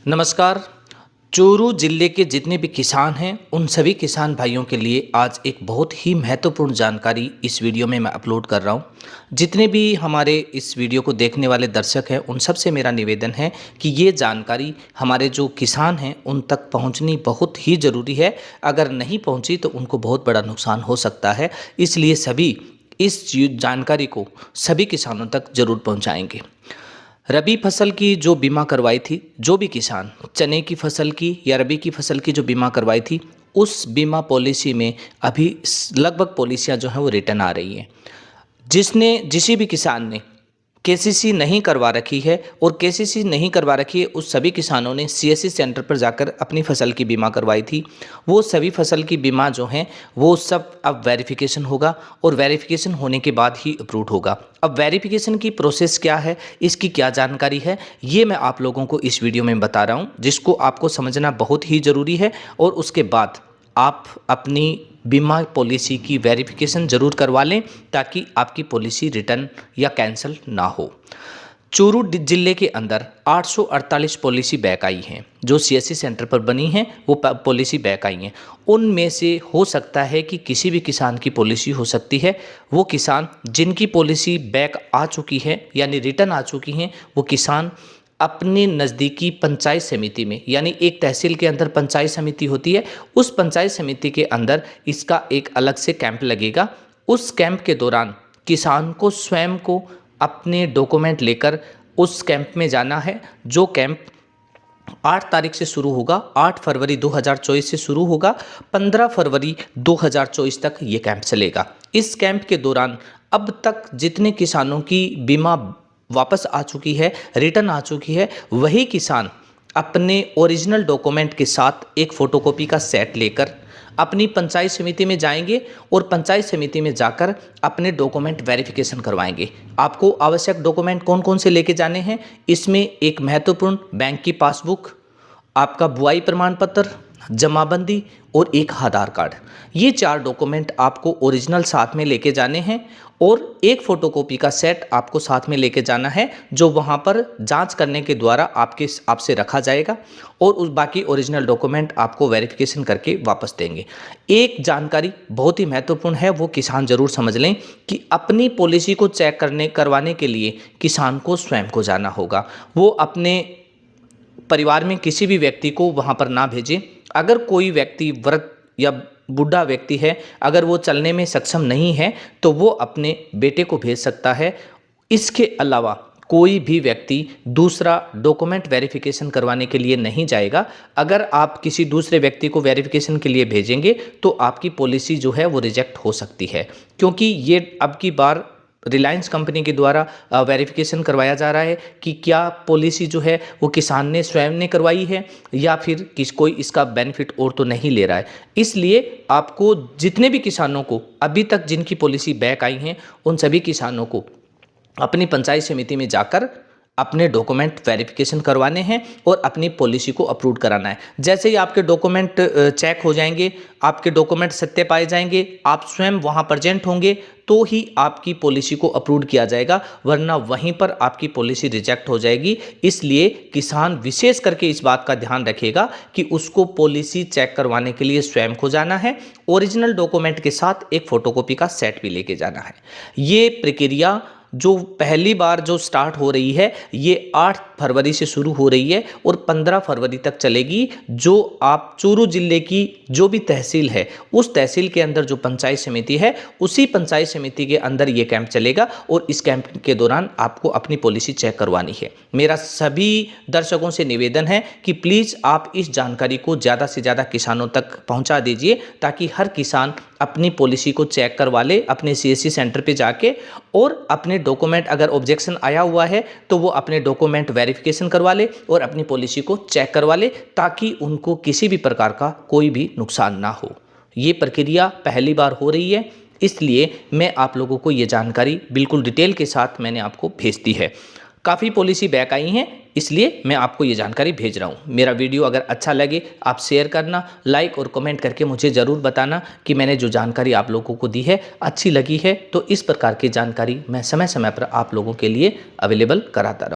नमस्कार। चूरू जिले के जितने भी किसान हैं उन सभी किसान भाइयों के लिए आज एक बहुत ही महत्वपूर्ण जानकारी इस वीडियो में मैं अपलोड कर रहा हूं। जितने भी हमारे इस वीडियो को देखने वाले दर्शक हैं उन सब से मेरा निवेदन है कि ये जानकारी हमारे जो किसान हैं उन तक पहुंचनी बहुत ही ज़रूरी है। अगर नहीं पहुंची तो उनको बहुत बड़ा नुकसान हो सकता है, इसलिए सभी इस जानकारी को सभी किसानों तक ज़रूर पहुँचाएँगे। रबी फसल की जो बीमा करवाई थी, जो भी किसान चने की फसल की या रबी की फसल की जो बीमा करवाई थी, उस बीमा पॉलिसी में अभी लगभग पॉलिसियां जो हैं वो रिटर्न आ रही हैं। जिस भी किसान ने केसीसी नहीं करवा रखी है और केसीसी नहीं करवा रखी है उस सभी किसानों ने सीएससी सेंटर पर जाकर अपनी फसल की बीमा करवाई थी। वो सभी फसल की बीमा जो हैं वो सब अब वेरिफिकेशन होगा और वेरिफिकेशन होने के बाद ही अप्रूव होगा। अब वेरिफिकेशन की प्रोसेस क्या है, इसकी क्या जानकारी है, ये मैं आप लोगों को इस वीडियो में बता रहा हूँ, जिसको आपको समझना बहुत ही ज़रूरी है। और उसके बाद आप अपनी बीमा पॉलिसी की वेरिफिकेशन ज़रूर करवा लें ताकि आपकी पॉलिसी रिटर्न या कैंसिल ना हो। चूरू जिले के अंदर 848 पॉलिसी बैक आई हैं जो सीएससी सेंटर पर बनी हैं, वो पॉलिसी बैक आई हैं। उनमें से हो सकता है कि किसी भी किसान की पॉलिसी हो सकती है। वो किसान जिनकी पॉलिसी बैक आ चुकी है यानी रिटर्न आ चुकी हैं, वो किसान अपने नज़दीकी पंचायत समिति में, यानी एक तहसील के अंदर पंचायत समिति होती है, उस पंचायत समिति के अंदर इसका एक अलग से कैंप लगेगा। उस कैंप के दौरान किसान को स्वयं को अपने डॉक्यूमेंट लेकर उस कैंप में जाना है। जो कैंप 8 तारीख से शुरू होगा, 8 फरवरी 2024 से शुरू होगा, 15 फरवरी 2024 तक ये कैंप चलेगा। इस कैंप के दौरान अब तक जितने किसानों की बीमा वापस आ चुकी है, रिटर्न आ चुकी है, वही किसान अपने ओरिजिनल डॉक्यूमेंट के साथ एक फ़ोटोकॉपी का सेट लेकर अपनी पंचायत समिति में जाएंगे और पंचायत समिति में जाकर अपने डॉक्यूमेंट वेरिफिकेशन करवाएंगे। आपको आवश्यक डॉक्यूमेंट कौन कौन से लेके जाने हैं, इसमें एक महत्वपूर्ण बैंक की पासबुक, आपका बुआई प्रमाण पत्र, जमाबंदी और एक आधार कार्ड। ये 4 डॉक्यूमेंट आपको ओरिजिनल साथ में लेके जाने हैं और एक फ़ोटोकॉपी का सेट आपको साथ में लेके जाना है जो वहाँ पर जांच करने के द्वारा आपसे रखा जाएगा और उस बाकी ओरिजिनल डॉक्यूमेंट आपको वेरिफिकेशन करके वापस देंगे। एक जानकारी बहुत ही महत्वपूर्ण है, वो किसान ज़रूर समझ लें कि अपनी पॉलिसी को चेक करवाने के लिए किसान को स्वयं को जाना होगा। वो अपने परिवार में किसी भी व्यक्ति को वहाँ पर ना भेजें। अगर कोई व्यक्ति वृद्ध या बूढ़ा व्यक्ति है, अगर वो चलने में सक्षम नहीं है तो वो अपने बेटे को भेज सकता है। इसके अलावा कोई भी व्यक्ति दूसरा डॉक्यूमेंट वेरिफिकेशन करवाने के लिए नहीं जाएगा। अगर आप किसी दूसरे व्यक्ति को वेरिफिकेशन के लिए भेजेंगे तो आपकी पॉलिसी जो है वो रिजेक्ट हो सकती है, क्योंकि ये अब की बार रिलायंस कंपनी के द्वारा वेरिफिकेशन करवाया जा रहा है कि क्या पॉलिसी जो है वो किसान ने स्वयं ने करवाई है या फिर कोई इसका बेनिफिट और तो नहीं ले रहा है। इसलिए आपको जितने भी किसानों को अभी तक जिनकी पॉलिसी बैक आई हैं उन सभी किसानों को अपनी पंचायत समिति में जाकर अपने डॉक्यूमेंट वेरिफिकेशन करवाने हैं और अपनी पॉलिसी को अप्रूव कराना है। जैसे ही आपके डॉक्यूमेंट चेक हो जाएंगे, आपके डॉक्यूमेंट सत्य पाए जाएंगे, आप स्वयं वहां प्रेजेंट होंगे तो ही आपकी पॉलिसी को अप्रूव किया जाएगा, वरना वहीं पर आपकी पॉलिसी रिजेक्ट हो जाएगी। इसलिए किसान विशेष करके इस बात का ध्यान रखेगा कि उसको पॉलिसी चेक करवाने के लिए स्वयं को जाना है, ओरिजिनल डॉक्यूमेंट के साथ एक फ़ोटोकॉपी का सेट भी लेके जाना है। ये प्रक्रिया जो पहली बार जो स्टार्ट हो रही है ये 8 फरवरी से शुरू हो रही है और 15 फरवरी तक चलेगी। जो आप चूरू जिले की जो भी तहसील है उस तहसील के अंदर जो पंचायत समिति है उसी पंचायत समिति के अंदर ये कैंप चलेगा और इस कैंप के दौरान आपको अपनी पॉलिसी चेक करवानी है। मेरा सभी दर्शकों से निवेदन है कि प्लीज़ आप इस जानकारी को ज़्यादा से ज़्यादा किसानों तक पहुँचा दीजिए ताकि हर किसान अपनी पॉलिसी को चेक करवा ले अपने सीएससी सेंटर पे जाके, और अपने डॉक्यूमेंट अगर ऑब्जेक्शन आया हुआ है तो वो अपने डॉक्यूमेंट वेरिफिकेशन करवा ले और अपनी पॉलिसी को चेक करवा ले ताकि उनको किसी भी प्रकार का कोई भी नुकसान ना हो। ये प्रक्रिया पहली बार हो रही है, इसलिए मैं आप लोगों को ये जानकारी बिल्कुल डिटेल के साथ मैंने आपको भेज दी है। काफ़ी पॉलिसी बैक आई हैं, इसलिए मैं आपको ये जानकारी भेज रहा हूँ। मेरा वीडियो अगर अच्छा लगे आप शेयर करना, लाइक और कमेंट करके मुझे ज़रूर बताना कि मैंने जो जानकारी आप लोगों को दी है अच्छी लगी है। तो इस प्रकार की जानकारी मैं समय समय पर आप लोगों के लिए अवेलेबल कराता रहूँ।